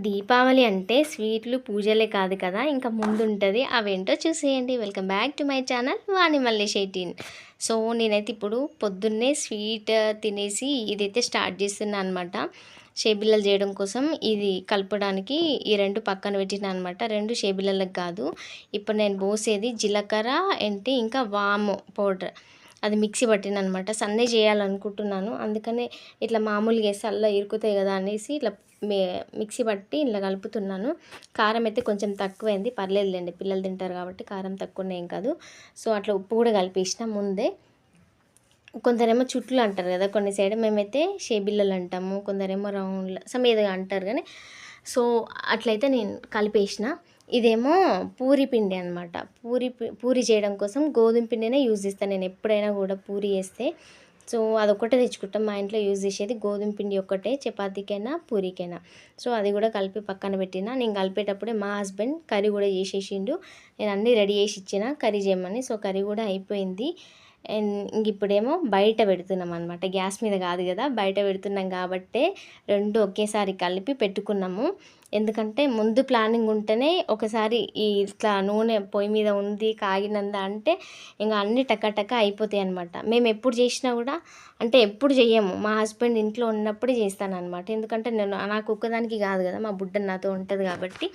దీపావళి అంటే స్వీట్లు, పూజలే కాదు కదా! ఇంకా ముందుంటది. అవేంటో చూసేయండి. Welcome back to my channel Vani Mallesh 18. So, నేనైతే ఇప్పుడు పొద్దున్నే స్వీట్ తినేసి ఇదైతే స్టార్ట్ చేస్తున్నా అనమాట. షేబిల్లలు చేయడం కోసం ఇది కలపడానికి ఈ 2 పక్కన పెట్టినా అనమాట. 2 షేబిల్లలకు కాదు. ఇప్పుడు నేను పోసేది జీలకర్ర ఇంకా వాము పౌడర్. అది మిక్సీ పట్టిననమాట. సన్నగా చేయాలనుకుంటున్నాను. అందుకనే ఇట్లా మామూలుగా వేస్తే అల్లా ఇరుకుతాయి కదా అనేసి ఇట్లా మిక్సీ పట్టి ఇలా కలుపుతున్నాను. కారం అయితే కొంచెం తక్కువైంది, పర్లేదులేండి, పిల్లలు తింటారు కాబట్టి కారం తక్కువనే ఏం కాదు. సో అట్లా ఉప్పు కూడా కలిపేసిన ముందే. కొందరేమో చుట్లు అంటారు కదా, కొన్ని సైడ్ మేమైతే షేబిల్లలు అంటాము, కొందరేమో రౌండ్ సమ్ ఏదో అంటారు కానీ. సో అట్లయితే నేను కలిపేసిన. ఇదేమో పూరి పిండి అనమాట. పూరి చేయడం కోసం గోధుమ పిండినే యూజ్ చేస్తాను నేను ఎప్పుడైనా కూడా పూరి చేస్తే. సో అదొక్కటే తెచ్చుకుంటాం, మా ఇంట్లో యూజ్ చేసేది గోధుమ పిండి ఒక్కటే, చపాతీకైనా పూరికైనా. సో అది కూడా కలిపి పక్కన పెట్టిన. నేను కలిపేటప్పుడే మా హస్బెండ్ కర్రీ కూడా చేసేసిండు. నేను అన్నీ రెడీ చేసి ఇచ్చిన కర్రీ చేయమని. సో కర్రీ కూడా అయిపోయింది. ఇంక ఇప్పుడేమో బయట పెడుతున్నాం అనమాట, గ్యాస్ మీద కాదు కదా, బయట పెడుతున్నాం కాబట్టే 2 ఒకేసారి కలిపి పెట్టుకున్నాము. ఎందుకంటే ముందు ప్లానింగ్ ఉంటేనే ఒకసారి ఇట్లా నూనె పొయ్యి మీద ఉంది కాగినంద అంటే ఇంకా అన్నీ టక అయిపోతాయి అనమాట. మేము ఎప్పుడు చేసినా కూడా అంటే ఎప్పుడు చెయ్యము, మా హస్బెండ్ ఇంట్లో ఉన్నప్పుడే చేస్తానన్నమాట. ఎందుకంటే నాకు ఒక్కదానికి కాదు కదా, మా బుడ్డ నాతో ఉంటుంది కాబట్టి.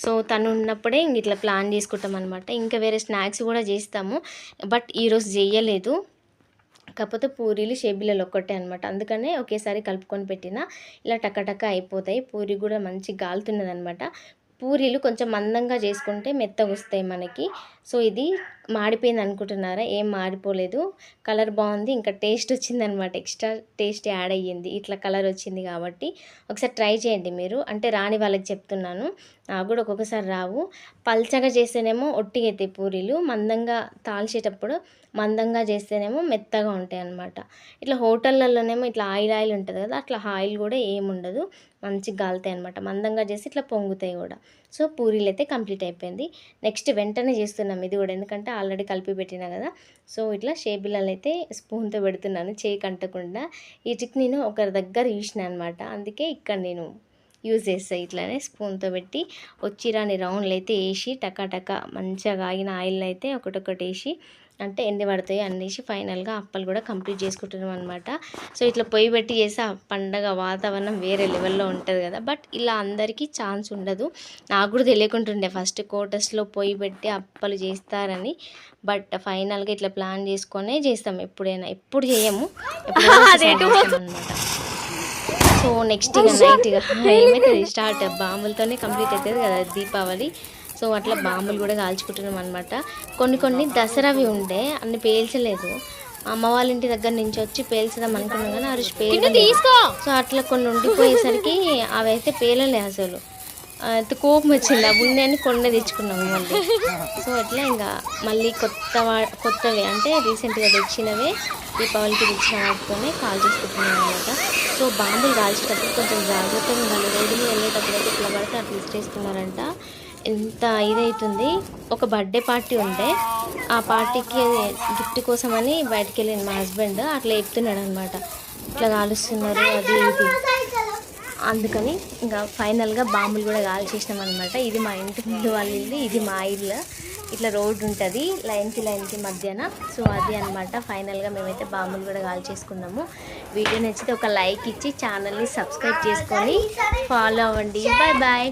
సో తను ఉన్నప్పుడే ఇంక ఇట్లా ప్లాన్ చేసుకుంటాం అనమాట. ఇంకా వేరే స్నాక్స్ కూడా చేస్తాము, బట్ ఈరోజు చేయలేదు. కాకపోతే పూరీలు షేబిల్లలు ఒక్కటే అనమాట. అందుకనే ఒకేసారి కలుపుకొని పెట్టిన ఇలా టక అయిపోతాయి. పూరి కూడా మంచి గాలుతున్నది అనమాట. పూరీలు కొంచెం మందంగా చేసుకుంటే మెత్తగా వస్తాయి మనకి. సో ఇది మాడిపోయింది అనుకుంటున్నారా, ఏం మాడిపోలేదు, కలర్ బాగుంది, ఇంకా టేస్ట్ వచ్చిందనమాట, ఎక్స్ట్రా టేస్ట్ యాడ్ అయ్యింది ఇట్లా కలర్ వచ్చింది కాబట్టి. ఒకసారి ట్రై చేయండి మీరు, అంటే రాని వాళ్ళకి చెప్తున్నాను, నాకు కూడా ఒక్కొక్కసారి రావు. పల్చగా చేస్తేనేమో ఒట్టిగైతాయి పూరీలు, మందంగా తాల్చేటప్పుడు మందంగా చేస్తేనేమో మెత్తగా ఉంటాయి అన్నమాట. ఇట్లా హోటళ్ళల్లోనేమో ఇట్లా ఆయిల్ ఉంటుంది కదా, అట్లా ఆయిల్ కూడా ఏముండదు, మంచిగా కాలుతాయి అనమాట. మందంగా చేసి ఇట్లా పొంగుతాయి కూడా. సో పూరీలు అయితే కంప్లీట్ అయిపోయింది. నెక్స్ట్ వెంటనే చేస్తున్నాం ఇది కూడా, ఎందుకంటే ఆల్రెడీ కలిపి పెట్టినా కదా. సో ఇట్లా షేబిల్లలు అయితే స్పూన్తో పెడుతున్నాను, చేయి కంటకుండా. ఈ ట్రిక్ నేను ఒకరి దగ్గర చూసిన అనమాట, అందుకే ఇక్కడ నేను యూజ్ చేస్తాను. ఇట్లానే స్పూన్తో పెట్టి వచ్చిరాని రౌండ్లు అయితే వేసి టక మంచిగా కాగిన ఆయిల్ అయితే ఒకటొకటి వేసి అంటే ఎన్ని పడతాయి అన్నేసి ఫైనల్గా అప్పలు కూడా కంప్లీట్ చేసుకుంటున్నాం అనమాట. సో ఇట్లా పొయ్యి పెట్టి చేస్తే ఆ పండగ వాతావరణం వేరే లెవెల్లో ఉంటుంది కదా. బట్ ఇలా అందరికీ ఛాన్స్ ఉండదు, నాకు కూడా తెలియకుంటుండే ఫస్ట్ కోటస్లో పొయ్యి పెట్టి అప్పలు చేస్తారని. బట్ ఫైనల్గా ఇట్లా ప్లాన్ చేసుకొనే చేస్తాం ఎప్పుడైనా, ఎప్పుడు చేయము, అనమాట. సో నెక్స్ట్ ఇక నైట్ ఇక ఏమవుతుంది స్టార్ట్, బాంబులతోనే కంప్లీట్ అవుతుంది కదా దీపావళి. సో అట్లా బాంబులు కూడా కాల్చుకుంటున్నాం అనమాట. కొన్ని దసరావి ఉండే అన్ని పేల్చలేదు, అమ్మ వాళ్ళ ఇంటి దగ్గర నుంచి వచ్చి పేల్చదాం అనుకున్నాం కానీ ఆ రోజు పేలలేదు. సో అట్లా కొన్ని ఉండిపోయేసరికి అవి అయితే పేలలే అసలు. అయితే కోపం వచ్చింది, ఆ బుండెని కొన్ని తెచ్చుకున్నాము మళ్ళీ. సో అట్లా ఇంకా మళ్ళీ కొత్తవి అంటే రీసెంట్గా తెచ్చినవే దీపావళికి తెచ్చిన వాటితోనే కాల్ చేసుకుంటున్నాం అనమాట. సో బాంబులు కాల్చేటప్పుడు కొంచెం జాగ్రత్తగా ఉండాలి, రోడ్డు మీద వెళ్ళేటప్పుడు అయితే ఇట్లా పడితే అట్లా ఇచ్చేస్తున్నారంట. ఎంత ఇదవుతుంది. ఒక బర్త్డే పార్టీ ఉండే, ఆ పార్టీకి గిఫ్ట్ కోసమని బయటికి వెళ్ళింది మా హస్బెండ్, అట్లా చెప్తున్నాడు అనమాట, ఇట్లా కాలుస్తున్నారు అది ఇది. అందుకని ఇంకా ఫైనల్గా బాంబులు కూడా కాల్చేసినాం అనమాట. ఇది మా ఇంటి ముందు వాళ్ళ ఇల్లు, ఇది మా ఇల్లు, ఇట్లా రోడ్డు ఉంటుంది లైన్కి మధ్యన. సో అది అనమాట. ఫైనల్గా మేమైతే బాంబులు కూడా కాల్చేసుకున్నాము. వీడియో నచ్చితే ఒక లైక్ ఇచ్చి ఛానల్ని సబ్స్క్రైబ్ చేసుకొని ఫాలో అవ్వండి. బాయ్.